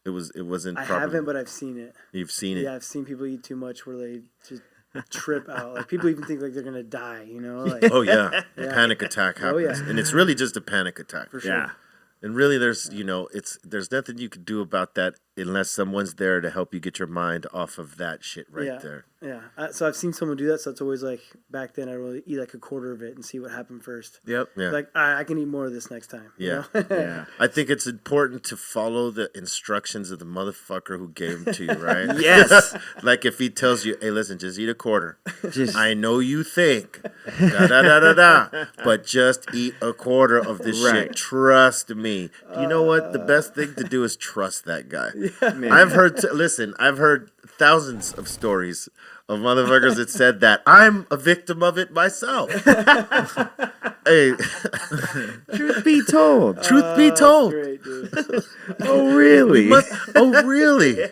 I proper? haven't, but I've seen it. You've seen it. Yeah, I've seen people eat too much where they just trip out. Like people even think like they're gonna die. You know, like Oh yeah, a Yeah. panic attack Oh, happens, yeah. and it's really just a panic attack. for sure. Yeah. And really, there's there's nothing you can do about that unless someone's there to help you get your mind off of that shit right Yeah. there. Yeah. So I've seen someone do that. So it's always like back then I would eat like a quarter of it and see what happened first. Yep. Yeah. Like I can eat more of this next time. you Yeah. know? Yeah. I think it's important to follow the instructions of the motherfucker who gave them to you, right? Yes. Like if he tells you, "Hey, listen, just eat a quarter." Just I know you think, da da da da da, but just eat a quarter of this Right. shit. Trust me. You know what? The best thing to do is trust that guy. man. I've heard thousands of stories of motherfuckers that said that. I'm a victim of it myself. Hey, Truth be told. truth be told. Great, dude. Oh, really? Oh, really?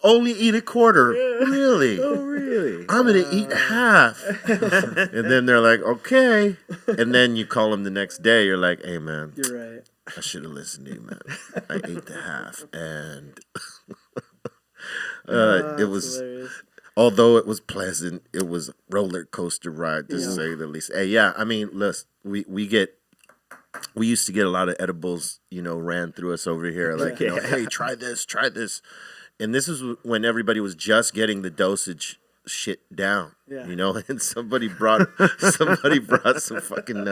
only eat a quarter. Really? Oh, really? I'm gonna eat half. And then they're like, okay. And then you call them the next day. You're like, hey, man, You're right. I should have listened to you, man. I ate the half, and it was. Hilarious. Although it was pleasant, it was a roller coaster ride to say the least. Hey, yeah, I mean, listen, we used to get a lot of edibles, ran through us over here. Like, hey, try this, and this is when everybody was just getting the dosage shit down. Yeah. And somebody brought some fucking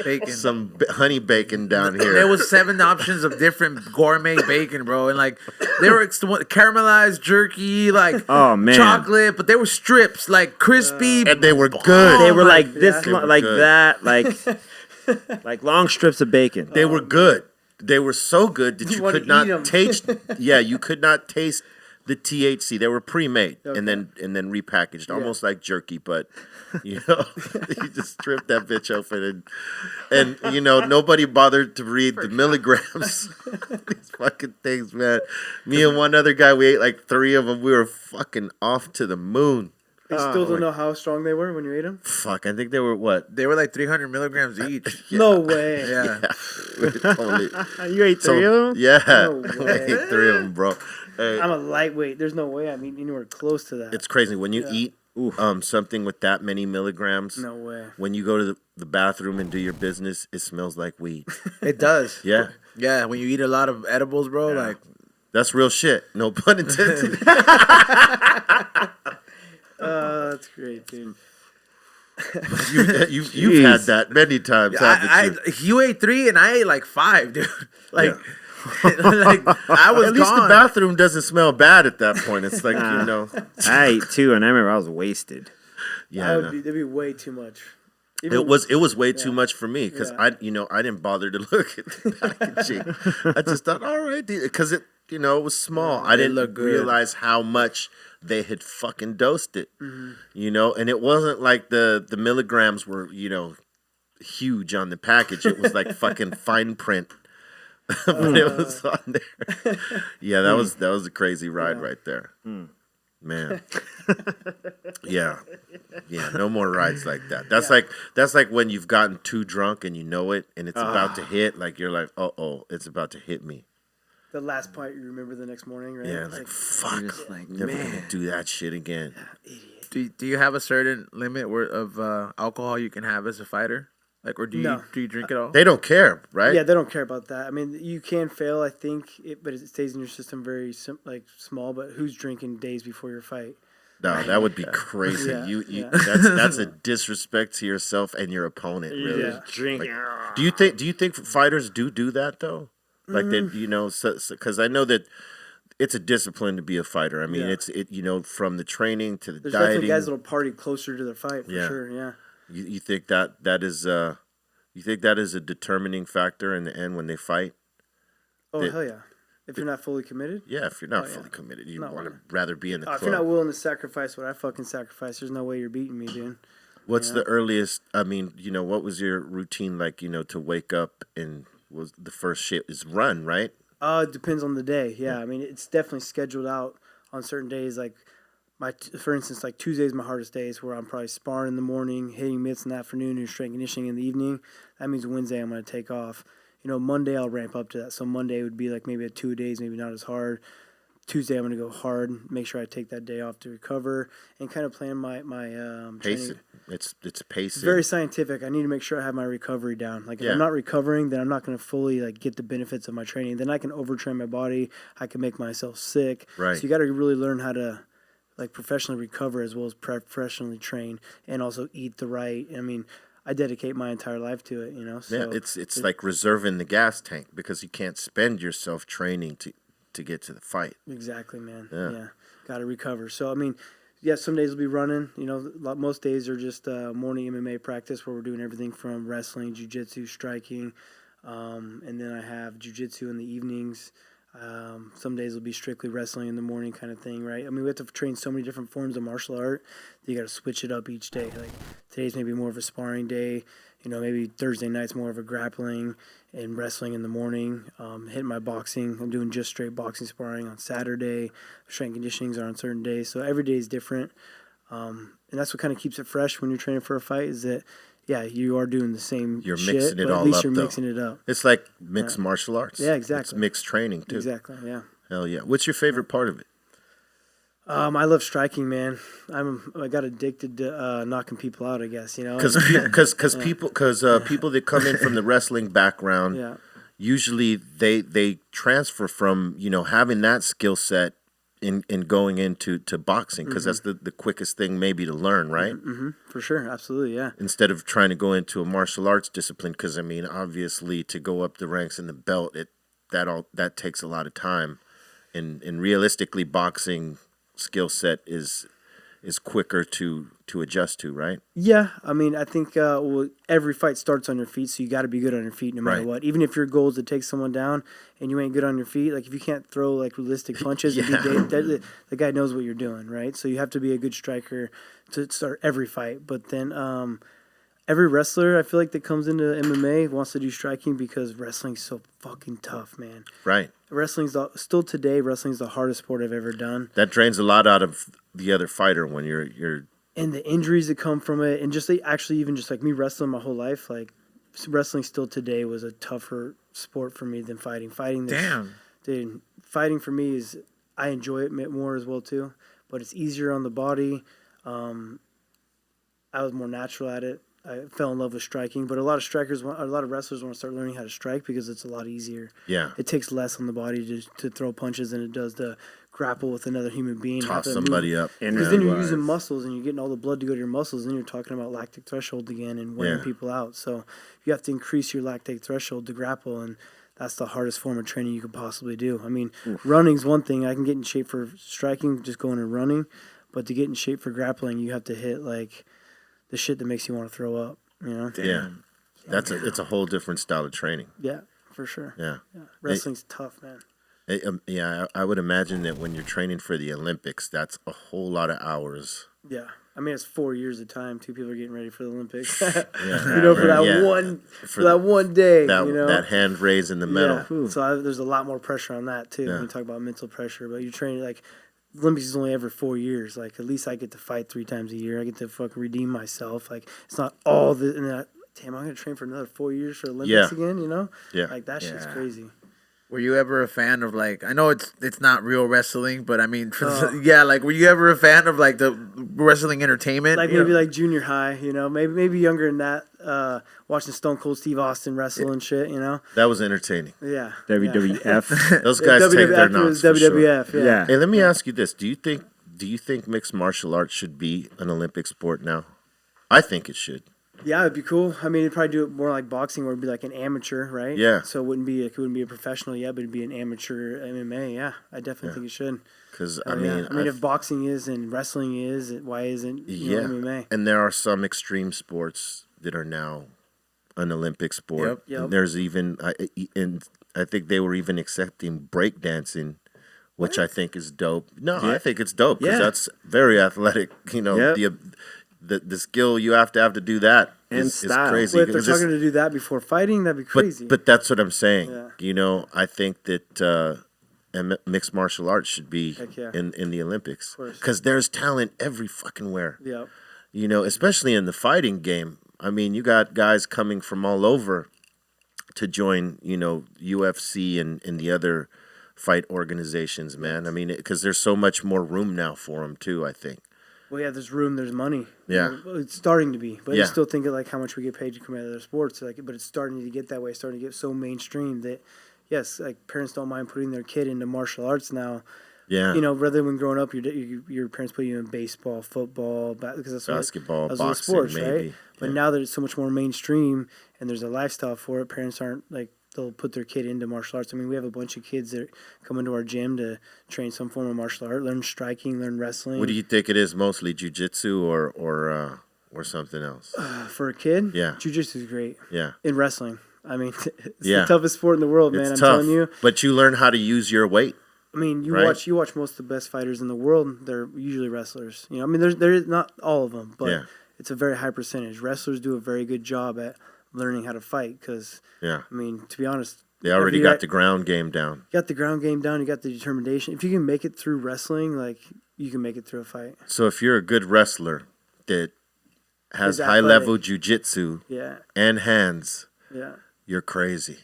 Bacon. some honey bacon down here. There was 7 options of different gourmet bacon, bro, and like they were caramelized jerky, like Oh, man. chocolate, but they were strips, like crispy, and they were good. They were like Yeah. this, They were like good. that, like long strips of bacon. They were good. They were so good that you wanna could not eat 'em. taste. Yeah, you could not taste the THC. They were pre-made and then repackaged, almost like jerky. But you just strip that bitch open and nobody bothered to read the milligrams. These fucking things, man. Me and one other guy, we ate like 3 of them. We were fucking off to the moon. You still don't know how strong they were when you ate them? Fuck, I think they were what? they were like 300 milligrams each. No way. Yeah. Totally. You ate 3 of them? Yeah, No I way. ate 3 of them, bro. Hey. I'm a lightweight. There's no way I'm eating anywhere close to that. It's crazy when you eat something with that many milligrams. No way. When you go to the bathroom and do your business, it smells like weed. It does. Yeah, Yeah, when you eat a lot of edibles, bro, like that's real shit. No pun intended. That's great, dude. You've had that many times, haven't you? you ate 3 and I ate like 5, dude. Like, like I was At least gone. the bathroom doesn't smell bad at that point. It's like I ate 2, and I remember I was wasted. yeah. That'd be way too much. It was way too much for me because Yeah. I didn't bother to look at the packaging. I just thought, all right, because it it was small. I didn't looked good. realize how much they had fucking dosed it. Mm-hmm. And it wasn't like the milligrams were huge on the package. It was like fucking fine print, but it was on there. Yeah, that was a crazy ride right there. Man. Yeah. No more rides like that. That's like when you've gotten too drunk and you know it and it's about to hit, like you're like, it's about to hit me. The last part you remember the next morning, right? Yeah, It's like fuck. just like, Never man. gonna do that shit again. Do you have a certain limit of alcohol you can have as a fighter? Like, or do you drink it all? They don't care, right? Yeah, they don't care about that. I mean, you can fail, I think, but it stays in your system very small. But who's drinking days before your fight? No, that would be crazy. Yeah, That's a disrespect to yourself and your opponent, really. Yeah. Drinking. Do you think fighters do that though? Like that, because I know that it's a discipline to be a fighter. I mean, Yeah. from the training to the There's dieting. definitely guys that'll party closer to their fight for Yeah. sure. Yeah. You think that is a determining factor in the end when they fight? Oh That- hell yeah! If you're not fully committed, Yeah, if you're not Oh, yeah. fully committed, you Not want to willing. rather be in the if you're not club. willing to sacrifice what I fucking sacrifice, there's no way you're beating me, dude. What's the earliest? I mean, what was your routine like? To wake up and was the first shit is run, right? It depends on the day. Yeah, I mean, it's definitely scheduled out on certain days. Like for instance, like Tuesday's my hardest days, where I'm probably sparring in the morning, hitting mitts in the afternoon, and strength conditioning in the evening. That means Wednesday I'm going to take off. Monday I'll ramp up to that. So Monday would be like maybe 2 days, maybe not as hard. Tuesday I'm going to go hard, make sure I take that day off to recover, and kind of plan my Pace training. it. It's pacing. It's very scientific. I need to make sure I have my recovery down. Like if Yeah. I'm not recovering, then I'm not going to fully get the benefits of my training. Then I can overtrain my body. I can make myself sick. Right. So you got to really learn how to professionally recover as well as professionally train, and also eat the right. I mean, I dedicate my entire life to it. So Yeah, it's like reserving the gas tank because you can't spend yourself training to get to the fight. Exactly, man. Yeah. Yeah. Got to recover. So, I mean, yeah, some days will be running. Most days are just morning MMA practice where we're doing everything from wrestling, jiu-jitsu, striking. And then I have jiu-jitsu in the evenings. Some days will be strictly wrestling in the morning kind of thing, right? I mean, we have to train so many different forms of martial art that you got to switch it up each day. Like today's maybe more of a sparring day. Maybe Thursday night's more of a grappling and wrestling in the morning. Hitting my boxing. I'm doing just straight boxing sparring on Saturday. Strength conditionings are on certain days. So every day is different. And that's what kind of keeps it fresh when you're training for a fight is that, yeah, you are doing the same You're shit, mixing it but all at least up, you're though. mixing it up. It's like mixed martial arts. Yeah, exactly. It's mixed training, too. Exactly, yeah. Hell yeah. What's your favorite part of it? I love striking, man. I got addicted to knocking people out, I guess, Because people that come in from the wrestling background, Yeah. usually they transfer from having that skill set in going into boxing because that's the quickest thing maybe to learn, right? Mm-hmm. For sure, absolutely, yeah. Instead of trying to go into a martial arts discipline, because obviously to go up the ranks in the belt, that takes a lot of time, and realistically, boxing skill set is quicker to adjust to, right? Yeah, I think every fight starts on your feet, so you got to be good on your feet no matter Right. what. Even if your goal is to take someone down and you ain't good on your feet, like if you can't throw like realistic punches, Yeah. the guy knows what you're doing, right? So you have to be a good striker to start every fight. But then every wrestler, I feel like that comes into MMA wants to do striking because wrestling's so fucking tough, man. Right. Still today, wrestling's the hardest sport I've ever done. That drains a lot out of the other fighter when you're And the injuries that come from it, and just even just like me wrestling my whole life, like wrestling still today was a tougher sport for me than fighting. Dude, fighting for me I enjoy it more as well too, but it's easier on the body. I was more natural at it. I fell in love with striking, but a lot of wrestlers want to start learning how to strike because it's a lot easier. Yeah. It takes less on the body to throw punches than it does to grapple with another human being. toss somebody up. Because then you're using muscles and you're getting all the blood to go to your muscles, and then you're talking about lactic threshold again and wearing Yeah. people out. So you have to increase your lactic threshold to grapple, and that's the hardest form of training you could possibly do. I mean, running's one thing. I can get in shape for striking, just going and running, but to get in shape for grappling, you have to hit like the shit that makes you want to throw up. Yeah. It's a whole different style of training. Yeah, for sure. Yeah. Wrestling's tough, man. I would imagine that when you're training for the Olympics, that's a whole lot of hours. Yeah. I mean, it's 4 years of time. 2 people are getting ready for the Olympics. Yeah. For that one day. That hand raise in the medal. Yeah. So there's a lot more pressure on that too. Yeah. When you talk about mental pressure, but you're training like Olympics is only every 4 years. Like at least I get to fight 3 times a year. I get to fucking redeem myself. Like it's not all the damn. I'm gonna train for another 4 years for Olympics again. Yeah. Like that shit's crazy. Were you ever a fan of like? I know it's not real wrestling, but I mean, like, were you ever a fan of like the wrestling entertainment? Like maybe like junior high, maybe younger than that. Watching Stone Cold Steve Austin wrestle and shit, That was entertaining. Yeah. WWF. Those guys take their knocks for sure. WWF. Yeah. Hey, let me ask you this: Do you think mixed martial arts should be an Olympic sport now? I think it should. Yeah, it'd be cool. I mean, it'd probably do it more like boxing, where it'd be like an amateur, right? Yeah. So it wouldn't be a professional yet, but it'd be an amateur MMA. Yeah, I definitely think it should. Because if boxing is and wrestling is, why isn't MMA? And there are some extreme sports that are now an Olympic sport. Yep. And there's even, I think they were even accepting breakdancing, which I think is dope. No, I think it's dope because that's very athletic. The skill you have to do that is crazy. Well, if they're talking to do that before fighting, that'd be crazy. But that's what I'm saying. Yeah. I think that mixed martial arts should be in the Olympics because there's talent every fucking where. Yep. Especially in the fighting game. I mean, you got guys coming from all over to join, UFC and the other fight organizations, man. I mean, because there's so much more room now for them too, I think. Well, yeah, there's room, there's money. Yeah. It's starting to be. But you still think of like how much we get paid to come out of other sports. But it's starting to get that way, starting to get so mainstream that, yes, like parents don't mind putting their kid into martial arts now. Yeah. Rather than growing up, your parents put you in baseball, football, because that's basketball, those boxing, sports, maybe. right? But now that it's so much more mainstream and there's a lifestyle for it, parents aren't like, they'll put their kid into martial arts. I mean, we have a bunch of kids that come into our gym to train some form of martial art, learn striking, learn wrestling. What do you think it is mostly, jiu-jitsu or something else? For a kid? Yeah. Jiu-jitsu is great. Yeah. In wrestling. I mean, it's Yeah. the toughest sport in the world, man. It's I'm tough, telling you. but you learn how to use your weight. I mean, you Right. watch most of the best fighters in the world. They're usually wrestlers. You know, I mean, there's not all of them, but Yeah. it's a very high percentage. Wrestlers do a very good job at learning how to fight because, Yeah. I mean, to be honest, They already every got guy- the ground game down. you got the ground game down. You got the determination. If you can make it through wrestling, like you can make it through a fight. So if you're a good wrestler that has Is high level jujitsu Yeah, and hands, yeah. you're crazy.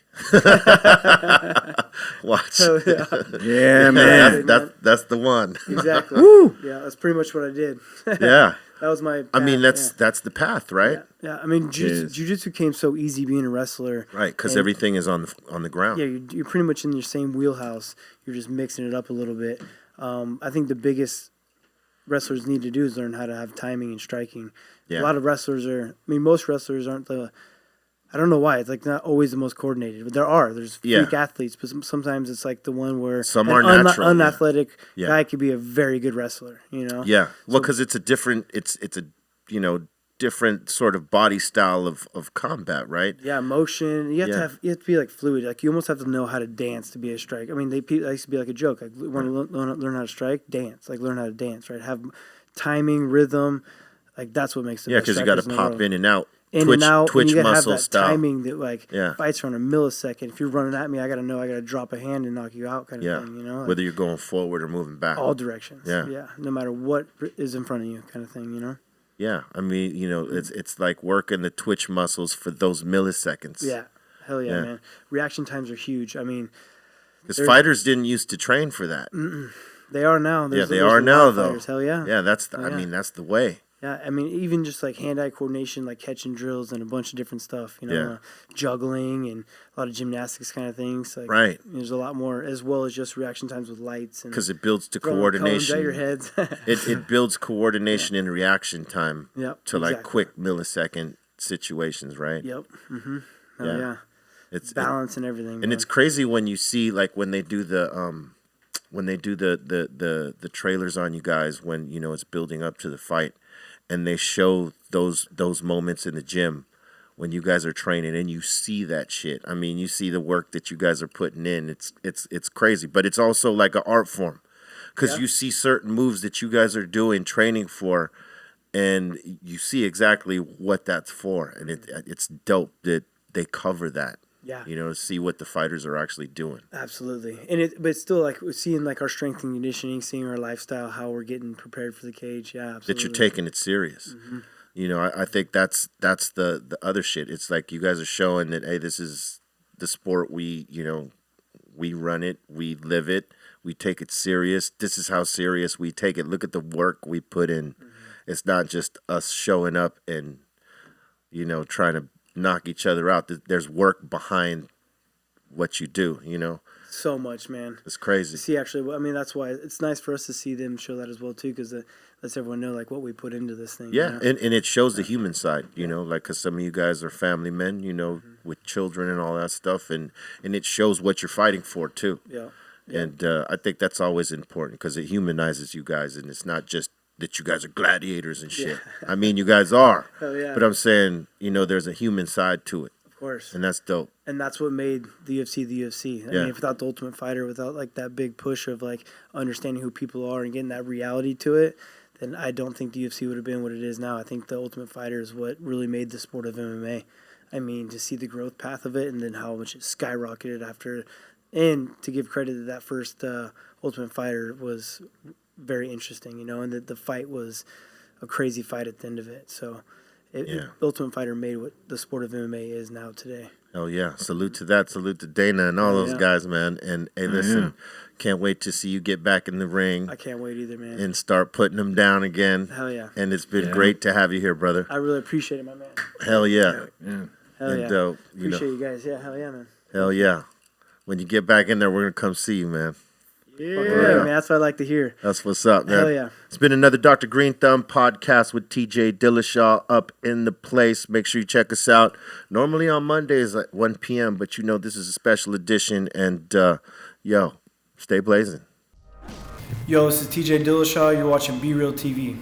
Watch. So, yeah, Yeah, man. That's the one. exactly. Yeah, that's pretty much what I did. Yeah. That was my. I mean, path, that's the path, right? yeah. I mean, is. jiu-jitsu came so easy being a wrestler. Right, because And- everything is on the ground. Yeah, you're pretty much in your same wheelhouse. You're just mixing it up a little bit. I think the biggest wrestlers need to do is learn how to have timing and striking. Yeah. A lot of wrestlers most wrestlers aren't I don't know why. It's like not always the most coordinated, but there's freak athletes, but sometimes it's like the one where Some an are natural, yeah. unathletic Yeah. guy could be a very good wrestler, you know? Yeah. Well, because it's a different, it's a, different sort of body style of combat, right? Yeah, motion. You have to be like fluid. Like you almost have to know how to dance to be a strike. I mean, that used to be like a joke. Like want to learn how to strike, dance. Like learn how to dance, right? Have timing, rhythm. Like that's what makes the Yeah, best because you got to strikers in the pop world. in and out. In Twitch, and out. twitch and you gotta muscle have that style. timing that like Yeah. fights around a millisecond. If you're running at me, I gotta know I gotta drop a hand and knock you out, kind of Yeah. thing. You know, like, Whether you're going forward or moving back. all directions. Yeah. No matter what is in front of you, kind of thing. You know. Yeah. I mean, it's like working the twitch muscles for those milliseconds. Yeah. Hell yeah, Yeah. man. Reaction times are huge. I mean, Because fighters didn't used to train for that. they are now. Yeah, they there's are a lot now, of though. fighters. Hell yeah. Yeah, that's Oh, yeah. that's the way. Yeah, I mean, even just like hand-eye coordination, like catching drills and a bunch of different stuff, you know, Yeah. juggling and a lot of gymnastics kind of things. Like, Right. There's a lot more, as well as just reaction times with lights and Because it builds to throwing cones coordination. at your heads. It builds coordination and reaction time Yep, to like exactly. quick millisecond situations, right? Yep. Mm-hmm. Yeah. Yeah. It's Balance and everything. and man. it's crazy when you see like when they do the trailers on you guys when it's building up to the fight, and they show those moments in the gym when you guys are training and you see that shit. I mean, you see the work that you guys are putting in. It's crazy, but it's also like an art form because Yeah. you see certain moves that you guys are doing training for, and you see exactly what that's for, and it's dope that they cover that. Yeah. To see what the fighters are actually doing. Absolutely. But it's still like seeing like our strength and conditioning, seeing our lifestyle, how we're getting prepared for the cage. Yeah, absolutely. That you're taking it serious. I think that's the other shit. It's like you guys are showing that, hey, this is the sport we run it, we live it, we take it serious. This is how serious we take it. Look at the work we put in. It's not just us showing up and trying to knock each other out. There's work behind what you do, So much, man. It's crazy. See, actually, I mean, that's why it's nice for us to see them show that as well, too, because lets everyone know, like, what we put into this thing. Yeah, you know? and it shows the human side, like, because some of you guys are family men, with children and all that stuff, and it shows what you're fighting for, too. Yeah. And I think that's always important because it humanizes you guys, and it's not just that you guys are gladiators and shit. I mean, you guys are. Hell yeah. But I'm saying, there's a human side to it, Of course. and that's dope. And that's what made the UFC the UFC. I Yeah. mean, without the Ultimate Fighter, without like that big push of like understanding who people are and getting that reality to it, then I don't think the UFC would have been what it is now. I think the Ultimate Fighter is what really made the sport of MMA. I mean, to see the growth path of it and then how much it skyrocketed after, and to give credit that first Ultimate Fighter was very interesting, and that the fight was a crazy fight at the end of it. So Ultimate Fighter made what the sport of MMA is now today. Oh, yeah. Salute to that. Salute to Dana and all those Yeah. guys, man. And, hey, listen, can't wait to see you get back in the ring I can't wait either, man. and start putting them down again. Hell yeah. And it's been great to have you here, brother. I really appreciate it, my man. Hell yeah. Hell And yeah. you Appreciate you guys. Yeah, hell yeah, man. hell yeah. When you get back in there, we're going to come see you, man. Yeah, man. That's what I like to hear. That's what's up, man. Hell yeah. It's been another Dr. Greenthumb podcast with TJ Dillashaw up in the place. Make sure you check us out. Normally on Mondays at 1 p.m., but this is a special edition. And, stay blazing. Yo, this is TJ Dillashaw. You're watching BREALTV.